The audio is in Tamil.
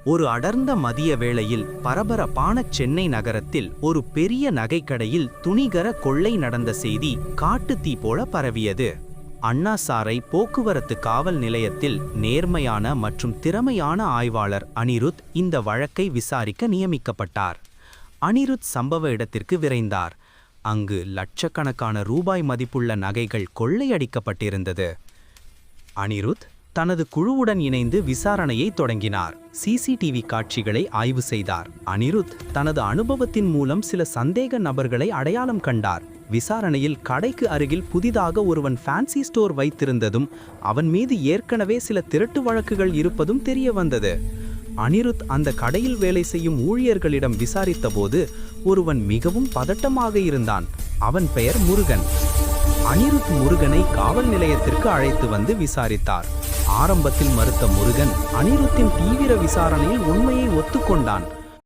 ஒரு அடர்ந்த மதிய வேளையில் பரபரப்பான சென்னை நகரத்தில் ஒரு பெரிய நகைக்கடையில் துணிகர கொள்ளை நடந்த செய்தி காட்டுத்தீ போல பரவியது. அண்ணா சாலை போக்குவரத்து காவல் நிலையத்தில் நேர்மையான மற்றும் திறமையான ஆய்வாளர் அனிருத் இந்த வழக்கை விசாரிக்க நியமிக்கப்பட்டார். அனிருத் சம்பவ இடத்திற்கு விரைந்தார். அங்கு லட்சக்கணக்கான ரூபாய் மதிப்புள்ள நகைகள் கொள்ளையடிக்கப்பட்டிருந்தது. அனிருத் தனது குழுவுடன் இணைந்து விசாரணையை தொடங்கினார். சிசிடிவி காட்சிகளை ஆய்வு செய்தார். அனிருத் தனது அனுபவத்தின் மூலம் சில சந்தேக நபர்களை அடையாளம் கண்டார். விசாரணையில் கடைக்கு அருகில் புதிதாக ஒருவன் ஃபேன்சி ஸ்டோர் வைத்திருந்ததும் அவன் மீது ஏற்கனவே சில திருட்டு வழக்குகள் இருப்பதும் தெரிய வந்தது. அனிருத் அந்த கடையில் வேலை செய்யும் ஊழியர்களிடம் விசாரித்தபோது ஒருவன் மிகவும் பதட்டமாக இருந்தான். அவன் பெயர் முருகன். அனிருத் முருகனை காவல் நிலையத்திற்கு அழைத்து வந்து விசாரித்தார். ஆரம்பத்தில் மறுத்த முருகன் அனிருத்தின் தீவிர விசாரணையில் உண்மையை ஒத்துக்கொண்டான்.